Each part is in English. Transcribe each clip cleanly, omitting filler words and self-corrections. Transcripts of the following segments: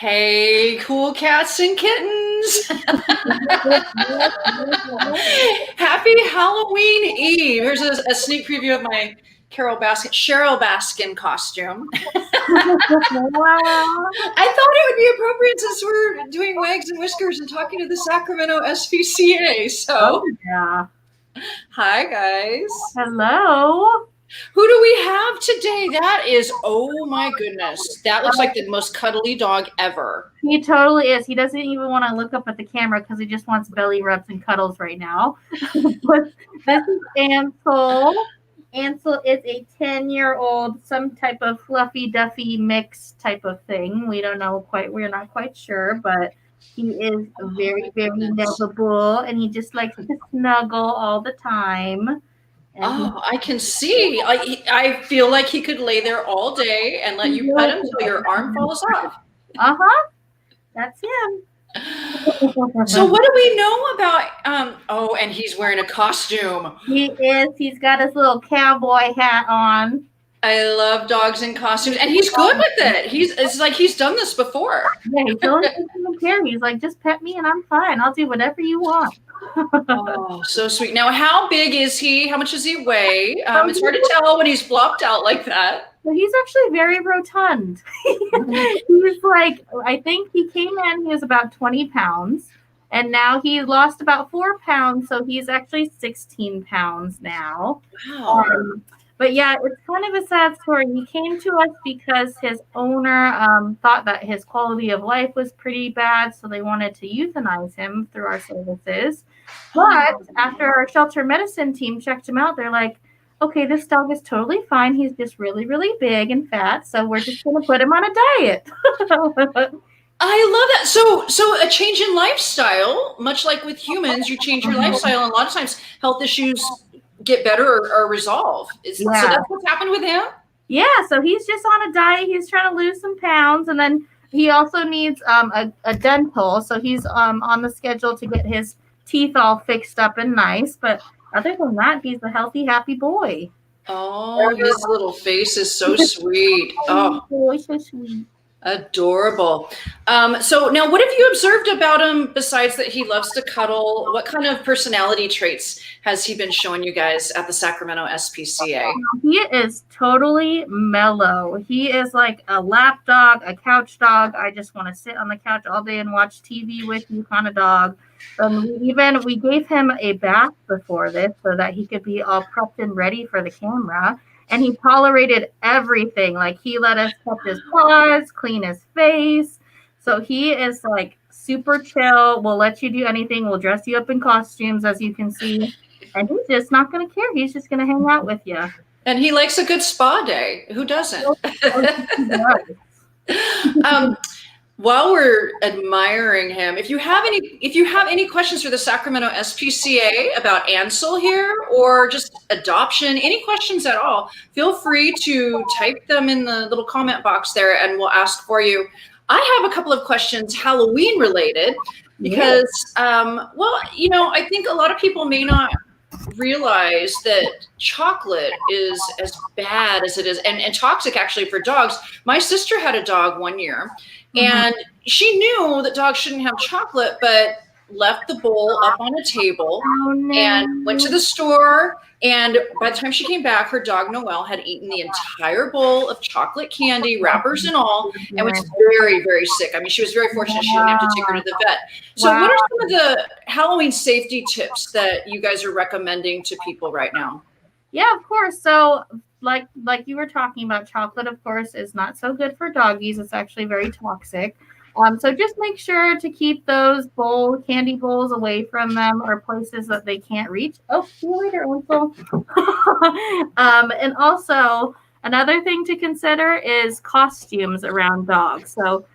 Hey, cool cats and kittens. Happy Halloween Eve. Here's a sneak preview of my Cheryl Baskin costume. I thought it would be appropriate since we're doing Wags and Whiskers and talking to the Sacramento SPCA. So, yeah. Hi, guys. Hello. Who do we have today? That is, oh my goodness. That looks like the most cuddly dog ever. He totally is. He doesn't even want to look up at the camera because he just wants belly rubs and cuddles right now. But this is Ansel. Ansel is a 10-year-old, some type of fluffy duffy mix type of thing. We don't know quite. We're not quite sure, but he is very, very lovable, and he just likes to snuggle all the time. Oh, I can see. I feel like he could lay there all day and let you pet him until your arm falls off. That's him. So what do we know about, oh, and he's wearing a costume. He is. He's got his little cowboy hat on. I love dogs in costumes, and he's good with it. It's like he's done this before. Yeah, he totally doesn't care. He's like, just pet me and I'm fine. I'll do whatever you want. Oh, so sweet. Now, how big is he? How much does he weigh? It's hard to tell when he's flopped out like that. So he's actually very rotund. He's like, I think he came in, he was about 20 pounds, and now he lost about 4 pounds, so he's actually 16 pounds now. Wow. But yeah, it's kind of a sad story. He came to us because his owner thought that his quality of life was pretty bad, so they wanted to euthanize him through our services. But after our shelter medicine team checked him out, they're like, okay, this dog is totally fine. He's just really, really big and fat, so we're just going to put him on a diet. I love that. So a change in lifestyle, much like with humans, you change your lifestyle, and a lot of times health issues get better or resolve. So that's what's happened with him? Yeah, so he's just on a diet. He's trying to lose some pounds, and then he also needs a dental, so he's on the schedule to get his teeth all fixed up and nice. But other than that, he's a healthy, happy boy. Oh, his little face is so sweet. Oh, so sweet. Adorable. So now, what have you observed about him besides that he loves to cuddle? What kind of personality traits has he been showing you guys at the Sacramento SPCA? He is totally mellow. He is like a lap dog, a couch dog. I just want to sit on the couch all day and watch TV with you kind of dog. We gave him a bath before this so that he could be all prepped and ready for the camera. And he tolerated everything. Like, he let us touch his paws, clean his face. So he is like super chill. We'll let you do anything. We'll dress you up in costumes, as you can see. And he's just not going to care. He's just going to hang out with you. And he likes a good spa day. Who doesn't? While we're admiring him, if you have any questions for the Sacramento SPCA about Ansel here, or just adoption, any questions at all, feel free to type them in the little comment box there, and we'll ask for you. I have a couple of questions Halloween related, because, I think a lot of people may not realize that chocolate is as bad as it is, and toxic actually for dogs. My sister had a dog one year, and she knew that dogs shouldn't have chocolate, but left the bowl up on a table and went to the store. And by the time she came back, her dog Noelle had eaten the entire bowl of chocolate candy, wrappers and all, and was very, very sick. I mean, she was very fortunate she didn't have to take her to the vet. So what are some of the Halloween safety tips that you guys are recommending to people right now? Yeah, of course. So like you were talking about, chocolate, of course, is not so good for doggies. It's actually very toxic. So just make sure to keep those candy bowls away from them, or places that they can't reach. Oh, see you later, Ansel. And also, another thing to consider is costumes around dogs. So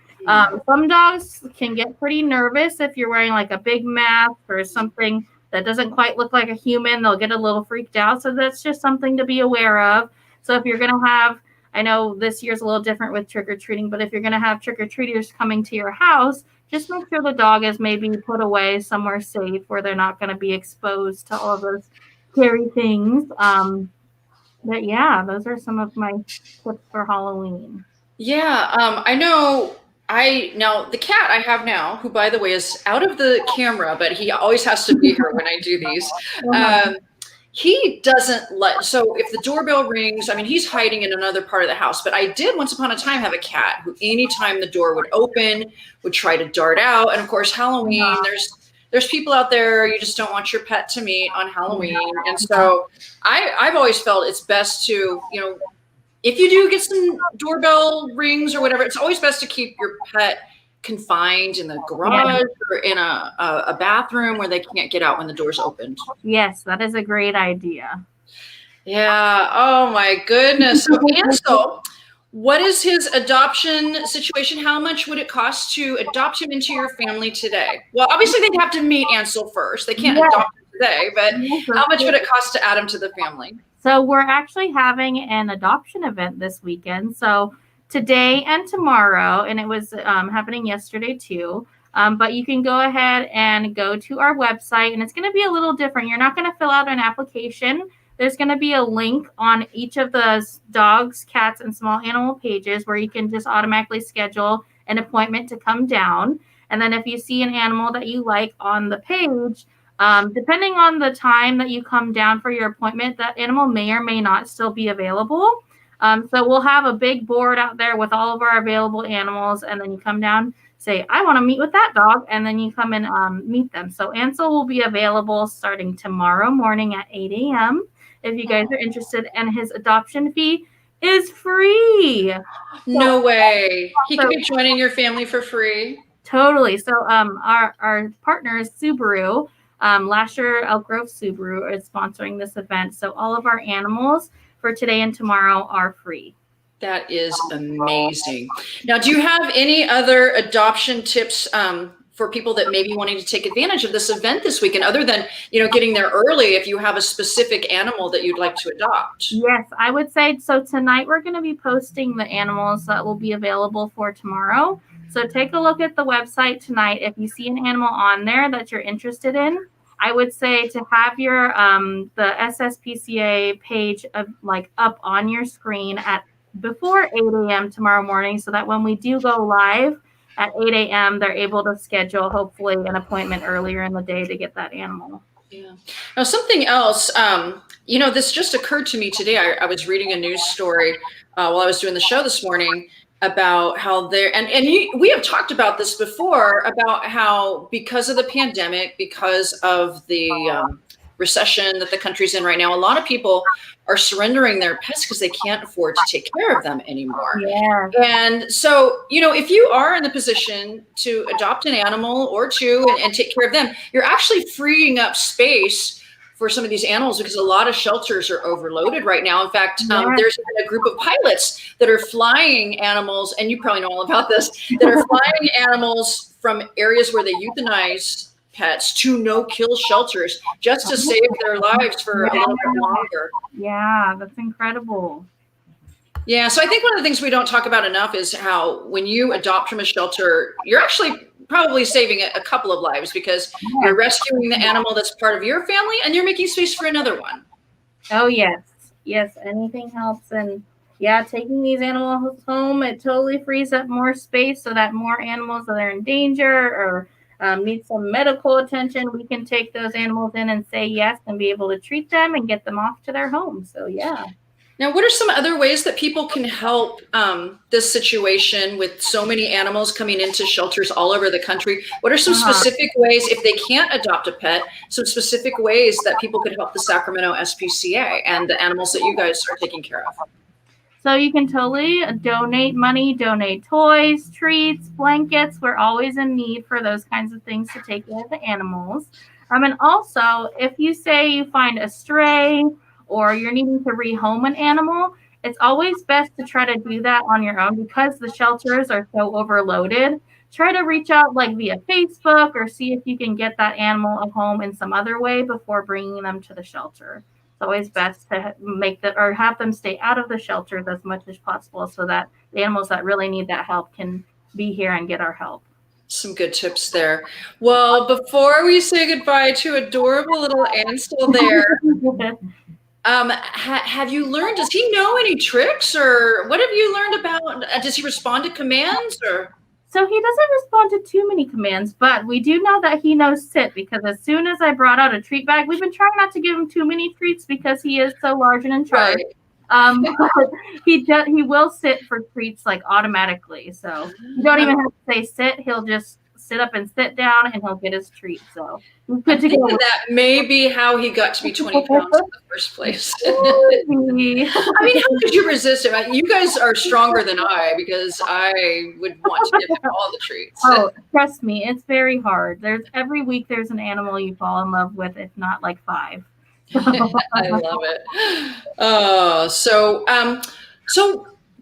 some dogs can get pretty nervous if you're wearing like a big mask or something that doesn't quite look like a human. They'll get a little freaked out. So that's just something to be aware of. So if you're going to have, I know this year's a little different with trick-or-treating, but if you're going to have trick-or-treaters coming to your house, just make sure the dog is maybe put away somewhere safe where they're not going to be exposed to all those scary things. But yeah, those are some of my tips for Halloween. Yeah, I know Now the cat I have now, who by the way is out of the camera, but he always has to be here when I do these. He doesn't so if the doorbell rings, I mean, he's hiding in another part of the house, but I did once upon a time have a cat who anytime the door would open, would try to dart out. And of course, Halloween, there's people out there you just don't want your pet to meet on Halloween. And so I've always felt it's best to, if you do get some doorbell rings or whatever, it's always best to keep your pet confined in the garage or in a bathroom where they can't get out when the door's opened. Yes, that is a great idea. Yeah. Oh my goodness. So Ansel, what is his adoption situation? How much would it cost to adopt him into your family today? Well, obviously they'd have to meet Ansel first. They can't adopt him today, but how much would it cost to add him to the family? So we're actually having an adoption event this weekend. So today and tomorrow, and it was happening yesterday too. But you can go ahead and go to our website, and it's going to be a little different. You're not going to fill out an application. There's going to be a link on each of the dogs, cats, and small animal pages where you can just automatically schedule an appointment to come down. And then if you see an animal that you like on the page, depending on the time that you come down for your appointment, that animal may or may not still be available. So we'll have a big board out there with all of our available animals, and then you come down, say, I want to meet with that dog, and then you come and meet them. So Ansel will be available starting tomorrow morning at 8 a.m. if you guys are interested, and his adoption fee is free. No way. He could be joining your family for free. Totally. So our partner is Subaru. Lasher Elk Grove Subaru is sponsoring this event. So all of our animals for today and tomorrow are free. That is amazing. Now, do you have any other adoption tips for people that may be wanting to take advantage of this event this weekend, other than, getting there early if you have a specific animal that you'd like to adopt? Yes, I would say so. Tonight we're going to be posting the animals that will be available for tomorrow. So take a look at the website tonight. If you see an animal on there that you're interested in, I would say to have your the SSPCA page up on your screen at before 8 a.m. tomorrow morning, so that when we do go live at 8 a.m., they're able to schedule hopefully an appointment earlier in the day to get that animal. Yeah. Now, something else, this just occurred to me today. I was reading a news story while I was doing the show this morning about how we have talked about this before, about how because of the pandemic, because of the recession that the country's in right now, a lot of people are surrendering their pets because they can't afford to take care of them anymore. Yeah. And so, if you are in the position to adopt an animal or two and take care of them, you're actually freeing up space for some of these animals, because a lot of shelters are overloaded right now. In fact, there's a group of pilots that are flying animals, and you probably know all about this, that are flying animals from areas where they euthanize pets to no-kill shelters just to save their lives for a little bit longer. Yeah, that's incredible. Yeah, so I think one of the things we don't talk about enough is how when you adopt from a shelter, you're actually probably saving a couple of lives, because you're rescuing the animal that's part of your family and you're making space for another one. Oh, yes. Yes, anything helps. And taking these animals home, it totally frees up more space so that more animals that are in danger or need some medical attention, we can take those animals in and say yes and be able to treat them and get them off to their homes. So, yeah. Now, what are some other ways that people can help this situation with so many animals coming into shelters all over the country? What are some specific ways, if they can't adopt a pet, some specific ways that people could help the Sacramento SPCA and the animals that you guys are taking care of? So you can totally donate money, donate toys, treats, blankets. We're always in need for those kinds of things to take care of the animals. And also, if you say you find a stray or you're needing to rehome an animal, it's always best to try to do that on your own, because the shelters are so overloaded. Try to reach out via Facebook or see if you can get that animal a home in some other way before bringing them to the shelter. It's always best to have them stay out of the shelters as much as possible, so that the animals that really need that help can be here and get our help. Some good tips there. Well, before we say goodbye to adorable little Ansel there, have you learned, does he know any tricks, or what have you learned about, does he respond to commands, or? So he doesn't respond to too many commands, but we do know that he knows sit, because as soon as I brought out a treat bag, we've been trying not to give him too many treats because he is so large and in charge. Right. But he will sit for treats like automatically. So you don't even have to say sit. He'll just sit up and sit down, and he'll get his treat. So he's good to go. That may be how he got to be 20 pounds in the first place. I mean, how could you resist him? You guys are stronger than I, because I would want to give him all the treats. Oh, trust me, it's very hard. Every week there's an animal you fall in love with, if not like 5. I love it. So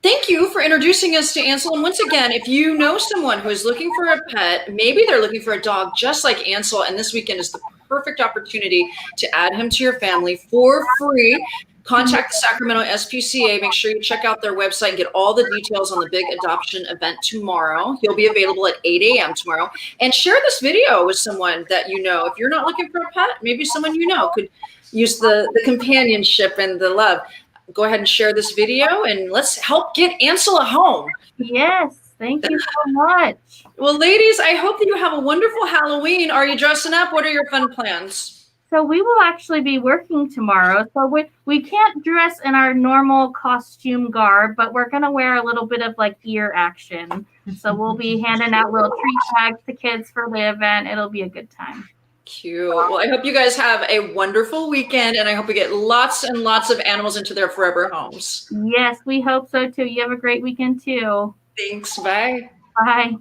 thank you for introducing us to Ansel. And once again, if you know someone who is looking for a pet, maybe they're looking for a dog just like Ansel, and this weekend is the perfect opportunity to add him to your family for free. Contact the Sacramento SPCA. Make sure you check out their website and get all the details on the big adoption event tomorrow. He'll be available at 8 a.m. tomorrow. And share this video with someone that you know. If you're not looking for a pet, maybe someone you know could use the companionship and the love. Go ahead and share this video, and let's help get Ansel a home. Yes, thank you so much. Well, ladies, I hope that you have a wonderful Halloween. Are you dressing up? What are your fun plans? So we will actually be working tomorrow. So we can't dress in our normal costume garb, but we're going to wear a little bit of like ear action. So we'll be handing out little treat bags to kids for the event. It'll be a good time. Cute. Well, I hope you guys have a wonderful weekend, and I hope we get lots and lots of animals into their forever homes. Yes, we hope so too. You have a great weekend too. Thanks. Bye. Bye.